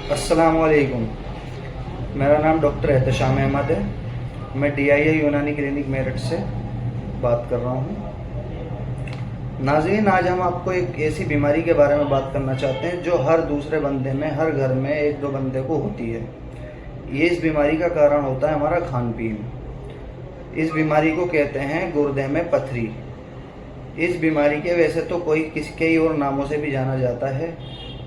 अस्सलामुअलैकुम। मेरा नाम डॉक्टर एहतशाम अहमद है। मैं DIA यूनानी क्लिनिक मेरठ से बात कर रहा हूँ। नाज़रीन, आज हम आपको एक ऐसी बीमारी के बारे में बात करना चाहते हैं जो हर दूसरे बंदे में, हर घर में एक दो बंदे को होती है। ये इस बीमारी का कारण होता है हमारा खान पीन। इस बीमारी को कहते हैं गुर्दे में पथरी। इस बीमारी के वैसे तो कई और नामों से भी जाना जाता है,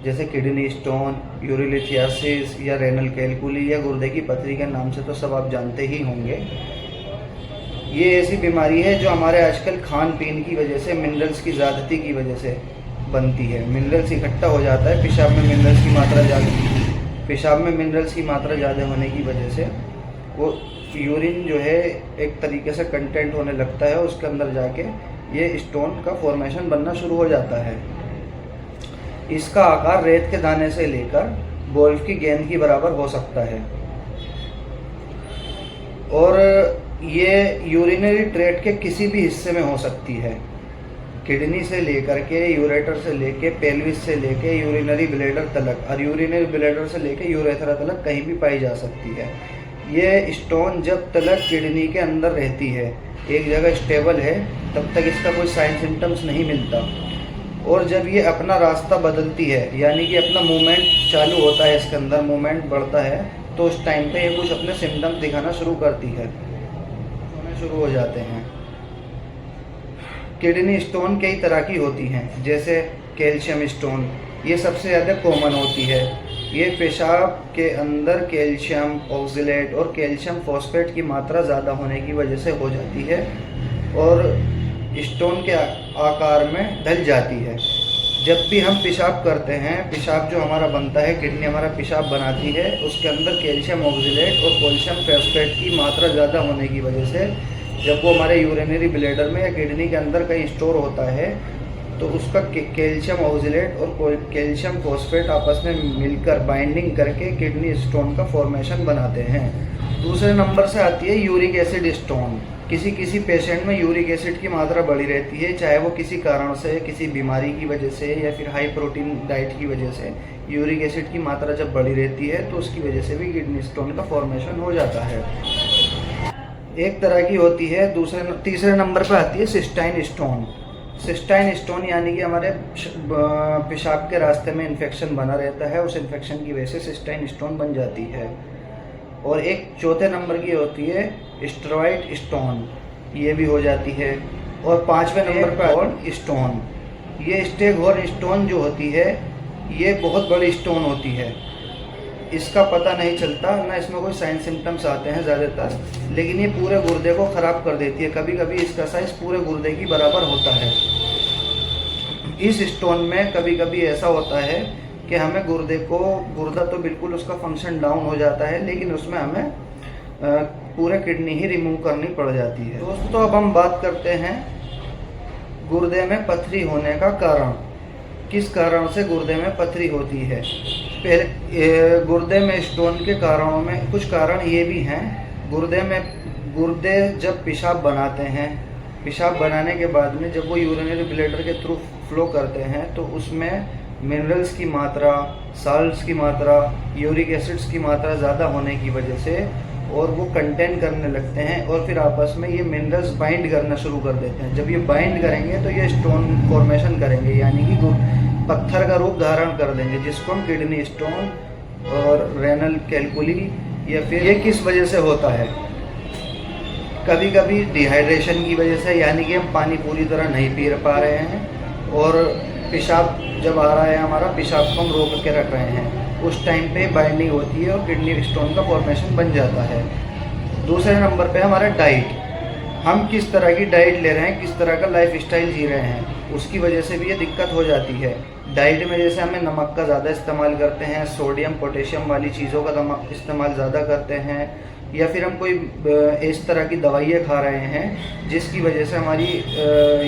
जैसे किडनी स्टोन, यूरिलिथियासिस या रेनल कैलकुली या गुर्दे की पथरी के नाम से तो सब आप जानते ही होंगे। ये ऐसी बीमारी है जो हमारे आजकल खान पीन की वजह से, मिनरल्स की ज़्यादती की वजह से बनती है। मिनरल्स इकट्ठा हो जाता है पेशाब में, मिनरल्स की मात्रा ज़्यादा होने की वजह से वो यूरिन जो है एक तरीके से कंटेंट होने लगता है, उसके अंदर जाके ये स्टोन का फॉर्मेशन बनना शुरू हो जाता है। इसका आकार रेत के दाने से लेकर गोल्फ की गेंद की बराबर हो सकता है और ये यूरिनरी ट्रैक्ट के किसी भी हिस्से में हो सकती है। किडनी से लेकर के, यूरेटर से लेके, पेल्विस से लेके यूरिनरी ब्लैडर तलक, और यूरिनरी ब्लैडर से लेके यूरेथ्रा तलक कहीं भी पाई जा सकती है। ये स्टोन जब तलक किडनी के अंदर रहती है, एक जगह स्टेबल है, तब तक इसका कोई साइन सिम्टम्स नहीं मिलता। और जब ये अपना रास्ता बदलती है, यानी कि अपना मूवमेंट चालू होता है, इसके अंदर मूवमेंट बढ़ता है, तो उस टाइम पे ये कुछ अपने सिम्टम्स दिखाना शुरू करती है, होने शुरू हो जाते हैं। किडनी स्टोन कई तरह की होती हैं, जैसे कैल्शियम स्टोन, ये सबसे ज़्यादा कॉमन होती है। ये पेशाब के अंदर कैल्शियम ऑक्सलेट और कैल्शियम फॉस्फेट की मात्रा ज़्यादा होने की वजह से हो जाती है और स्टोन के आकार में ढल जाती है। जब भी हम पेशाब करते हैं, पेशाब जो हमारा बनता है, किडनी हमारा पेशाब बनाती है, उसके अंदर कैल्शियम ऑक्सलेट और कैल्शियम फॉस्फेट की मात्रा ज़्यादा होने की वजह से जब वो हमारे यूरिनरी ब्लैडर में या किडनी के अंदर कहीं स्टोर होता है, तो उसका कैल्शियम ऑक्सलेट और कैल्शियम फॉस्फेट आपस में मिलकर बाइंडिंग करके किडनी स्टोन का फॉर्मेशन बनाते हैं। दूसरे नंबर से आती है यूरिक एसिड स्टोन। किसी पेशेंट में यूरिक एसिड की मात्रा बढ़ी रहती है, चाहे वो किसी कारण से, किसी बीमारी की वजह से या फिर हाई प्रोटीन डाइट की वजह से यूरिक एसिड की मात्रा जब बढ़ी रहती है तो उसकी वजह से भी किडनी स्टोन का फॉर्मेशन हो जाता है। एक तरह की होती है। तीसरे नंबर पर आती है सिस्टाइन स्टोन। सिस्टाइन स्टोन यानी कि हमारे पेशाब के रास्ते में इन्फेक्शन बना रहता है, उस इन्फेक्शन की वजह से सिस्टाइन स्टोन बन जाती है। और एक चौथे नंबर की होती है स्टेरॉइड स्टोन, ये भी हो जाती है। और पांचवें नंबर पर हॉर्न स्टोन। ये स्टेग हॉर्न स्टोन जो होती है, ये बहुत बड़ी स्टोन होती है। इसका पता नहीं चलता, ना इसमें कोई साइन सिम्टम्स आते हैं ज़्यादातर, लेकिन ये पूरे गुर्दे को ख़राब कर देती है। कभी कभी इसका साइज पूरे गुर्दे की बराबर होता है। इस स्टोन में कभी कभी ऐसा होता है कि हमें गुर्दा तो बिल्कुल उसका फंक्शन डाउन हो जाता है, लेकिन उसमें हमें पूरे किडनी ही रिमूव करनी पड़ जाती है। दोस्तों, अब हम बात करते हैं गुर्दे में पथरी होने का कारण। किस कारण से गुर्दे में पथरी होती है? पहले गुर्दे में स्टोन के कारणों में कुछ कारण ये भी हैं। गुर्दे जब पेशाब बनाते हैं, पेशाब बनाने के बाद में जब वो यूरिनरी ब्लैडर के थ्रू फ्लो करते हैं, तो उसमें मिनरल्स की मात्रा, साल्ट्स की मात्रा, यूरिक एसिड्स की मात्रा ज़्यादा होने की वजह से और वो कंटेन करने लगते हैं और फिर आपस में ये मिनरल्स बाइंड करना शुरू कर देते हैं। जब ये बाइंड करेंगे तो ये स्टोन फॉर्मेशन करेंगे, यानी कि पत्थर का रूप धारण कर देंगे, जिसको हम किडनी स्टोन और रेनल कैलकुली, या फिर ये किस वजह से होता है? कभी कभी डिहाइड्रेशन की वजह से, यानी कि हम पानी पूरी तरह नहीं पी पा रहे हैं और पेशाब जब आ रहा है, हमारा पेशाब को हम रोक के रख रहे हैं, उस टाइम पे बाइंडिंग होती है और किडनी स्टोन का फॉर्मेशन बन जाता है। दूसरे नंबर पे हमारा डाइट। हम किस तरह की डाइट ले रहे हैं, किस तरह का लाइफ स्टाइल जी रहे हैं, उसकी वजह से भी ये दिक्कत हो जाती है। डाइट में जैसे हमें नमक का ज़्यादा इस्तेमाल करते हैं, सोडियम पोटेशियम वाली चीज़ों का इस्तेमाल ज़्यादा करते हैं, या फिर हम कोई इस तरह की दवाइयाँ खा रहे हैं जिसकी वजह से हमारी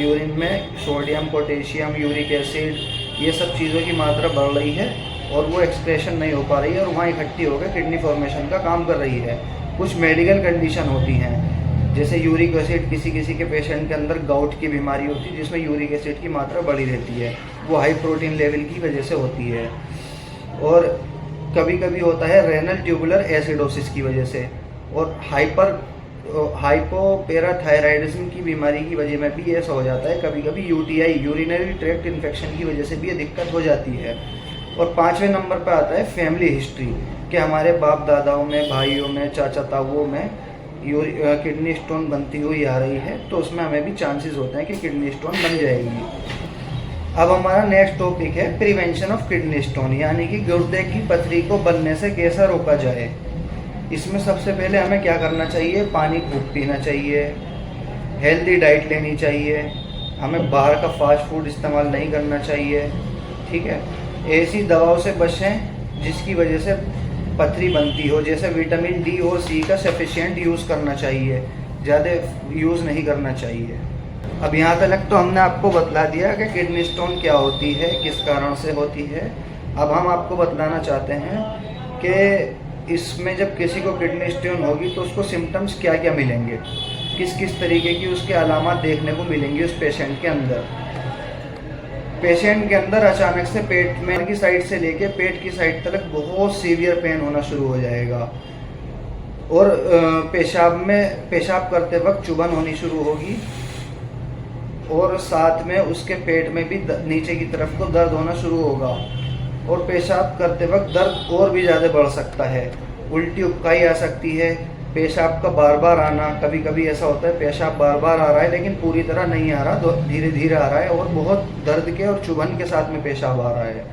यूरिन में सोडियम, पोटेशियम, यूरिक एसिड, ये सब चीज़ों की मात्रा बढ़ रही है और वो एक्सप्रेशन नहीं हो पा रही है और वहाँ इकट्ठी होकर किडनी फॉर्मेशन का काम कर रही है। कुछ मेडिकल कंडीशन होती हैं, जैसे यूरिक एसिड, किसी के पेशेंट के अंदर गाउट की बीमारी होती है जिसमें यूरिक एसिड की मात्रा बढ़ी रहती है, वो हाई प्रोटीन लेवल की वजह से होती है। और कभी कभी होता है रेनल ट्यूबुलर एसिडोसिस की वजह से, और हाइपोपैराथायराइडिज्म की बीमारी की वजह में भी ऐसा हो जाता है। कभी कभी यूटीआई, यूरिनरी ट्रैक्ट इन्फेक्शन की वजह से भी ये दिक्कत हो जाती है। और 5वें नंबर पर आता है फैमिली हिस्ट्री, कि हमारे बाप दादाओं में, भाइयों में, चाचा ताऊओं में किडनी स्टोन बनती हुई आ रही है, तो उसमें हमें भी चांसेस होते हैं कि किडनी स्टोन बन जाएगी। अब हमारा नेक्स्ट टॉपिक है प्रिवेंशन ऑफ किडनी स्टोन, यानी कि गुर्दे की पथरी को बनने से कैसे रोका जाए। इसमें सबसे पहले हमें क्या करना चाहिए, पानी खूब पीना चाहिए, हेल्दी डाइट लेनी चाहिए, हमें बाहर का फास्ट फूड इस्तेमाल नहीं करना चाहिए, ठीक है। ऐसी दवाओं से बचें जिसकी वजह से पथरी बनती हो, जैसे विटामिन डी और सी का सफिशिएंट यूज़ करना चाहिए, ज़्यादा यूज़ नहीं करना चाहिए। अब यहाँ तक तो हमने आपको बतला दिया कि किडनी स्टोन क्या होती है, किस कारण से होती है। अब हम आपको बतलाना चाहते हैं कि इसमें जब किसी को किडनी स्टोन होगी तो उसको सिम्टम्स क्या क्या मिलेंगे, किस किस तरीके की उसके अलामत देखने को मिलेंगी उस पेशेंट के अंदर। पेशेंट के अंदर अचानक से पेट में की साइड से लेके पेट की साइड तक बहुत सीवियर पेन होना शुरू हो जाएगा, और पेशाब करते वक्त चुभन होनी शुरू होगी, और साथ में उसके पेट में भी नीचे की तरफ को दर्द होना शुरू होगा, और पेशाब करते वक्त दर्द और भी ज़्यादा बढ़ सकता है, उल्टी उबकाई आ सकती है, पेशाब का बार बार आना। कभी कभी ऐसा होता है पेशाब बार बार आ रहा है लेकिन पूरी तरह नहीं आ रहा, धीरे धीरे आ रहा है, और बहुत दर्द के और चुभन के साथ में पेशाब आ रहा है,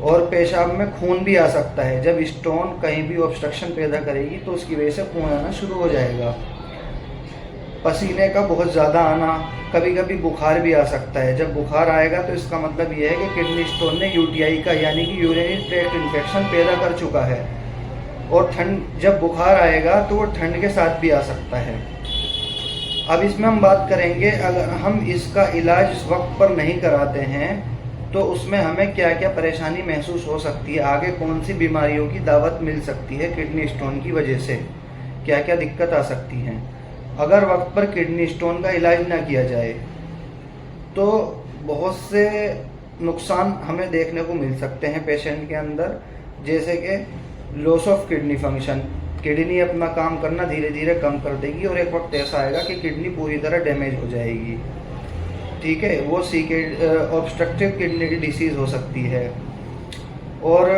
और पेशाब में खून भी आ सकता है। जब स्टोन कहीं भी ऑब्स्ट्रक्शन पैदा करेगी तो उसकी वजह से खून आना शुरू हो जाएगा। पसीने का बहुत ज़्यादा आना, कभी कभी बुखार भी आ सकता है। जब बुखार आएगा तो इसका मतलब ये है कि किडनी स्टोन ने यूटीआई का, यानी कि यूरिनरी ट्रैक्ट इन्फेक्शन पैदा कर चुका है। और जब बुखार आएगा तो वो ठंड के साथ भी आ सकता है। अब इसमें हम बात करेंगे, अगर हम इसका इलाज इस वक्त पर नहीं कराते हैं तो उसमें हमें क्या क्या परेशानी महसूस हो सकती है, आगे कौन सी बीमारियों की दावत मिल सकती है किडनी स्टोन की वजह से, क्या क्या दिक्कत आ सकती हैं। अगर वक्त पर किडनी स्टोन का इलाज ना किया जाए तो बहुत से नुकसान हमें देखने को मिल सकते हैं पेशेंट के अंदर, जैसे कि loss of kidney function, kidney अपना काम करना धीरे धीरे कम कर देगी, और एक वक्त ऐसा आएगा कि किडनी पूरी तरह डैमेज हो जाएगी, ठीक है। वो ऑब्स्ट्रक्टिव किडनी डिसीज़ हो सकती है, और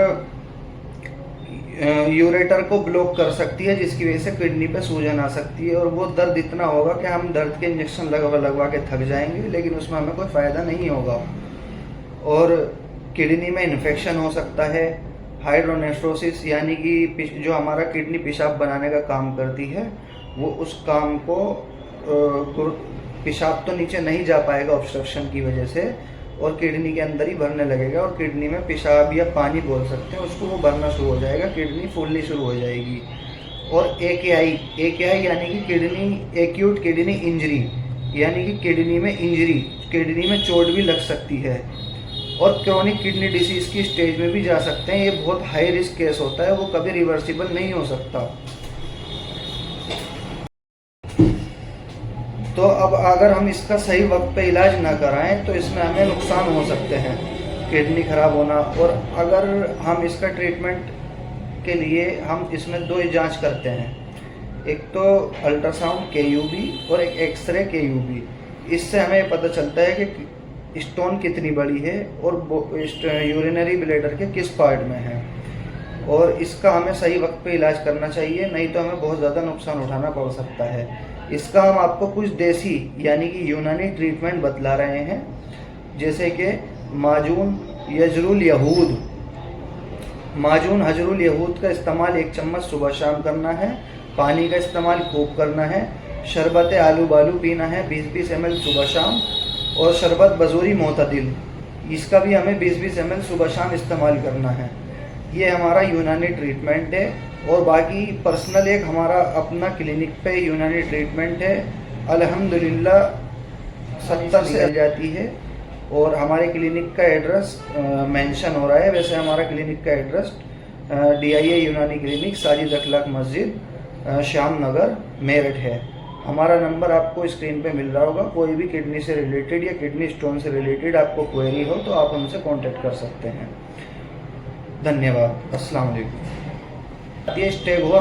यूरेटर को ब्लॉक कर सकती है, जिसकी वजह से किडनी पे सूजन आ सकती है, और वो दर्द इतना होगा कि हम दर्द के इंजेक्शन लगवा के थक जाएंगे, लेकिन उसमें हमें कोई फ़ायदा नहीं होगा। और किडनी में इन्फेक्शन हो सकता है, हाइड्रोनेफ्रोसिस, यानी कि जो हमारा किडनी पेशाब बनाने का काम करती है, वो उस काम को पेशाब तो नीचे नहीं जा पाएगा ऑब्स्ट्रक्शन की वजह से, और किडनी के अंदर ही भरने लगेगा, और किडनी में पेशाब या पानी बोल सकते हैं उसको, वो भरना शुरू हो जाएगा, किडनी फूलनी शुरू हो जाएगी। और एकेआई यानी कि किडनी एक्यूट किडनी इंजरी, यानी कि किडनी में इंजरी, किडनी में चोट भी लग सकती है, और क्रोनिक किडनी डिसीज़ की स्टेज में भी जा सकते हैं। ये बहुत हाई रिस्क केस होता है, वो कभी रिवर्सिबल नहीं हो सकता। तो अब अगर हम इसका सही वक्त पे इलाज ना कराएं तो इसमें हमें नुकसान हो सकते हैं, किडनी खराब होना। और अगर हम इसका ट्रीटमेंट के लिए हम इसमें 2 जांच करते हैं, एक तो अल्ट्रासाउंड केयूबी और एक एक्सरे केयूबी। इससे हमें पता चलता है कि स्टोन कितनी बड़ी है और यूरिनरी ब्लैडर के किस पार्ट में है, और इसका हमें सही वक्त पे इलाज करना चाहिए, नहीं तो हमें बहुत ज़्यादा नुकसान उठाना पड़ सकता है। इसका हम आपको कुछ देसी यानी कि यूनानी ट्रीटमेंट बतला रहे हैं, जैसे कि माजून हजरुल यहूद का इस्तेमाल 1 चम्मच सुबह शाम करना है, पानी का इस्तेमाल खूब करना है, शरबत आलू बालू पीना है 20-20 ml सुबह शाम, और शरबत बजूरी मोतदिल, इसका भी हमें 20-20 ml सुबह शाम इस्तेमाल करना है। ये हमारा यूनानी ट्रीटमेंट है। और बाकी पर्सनल एक हमारा अपना क्लिनिक पे यूनानी ट्रीटमेंट है, अल्हम्दुलिल्लाह 70 से मिल जाती है। और हमारे क्लिनिक का एड्रेस मेंशन हो रहा है, वैसे हमारा क्लिनिक का एड्रेस DIA यूनानी क्लिनिक, साजिद अखलाक मस्जिद, श्याम नगर, मेरठ है। हमारा नंबर आपको स्क्रीन पे मिल रहा होगा। कोई भी किडनी से रिलेटेड या किडनी स्टोन से रिलेटेड आपको क्वेरी हो तो आप हमसे कांटेक्ट कर सकते हैं। धन्यवाद। अस्सलाम वालेकुम। ये स्टेप हुआ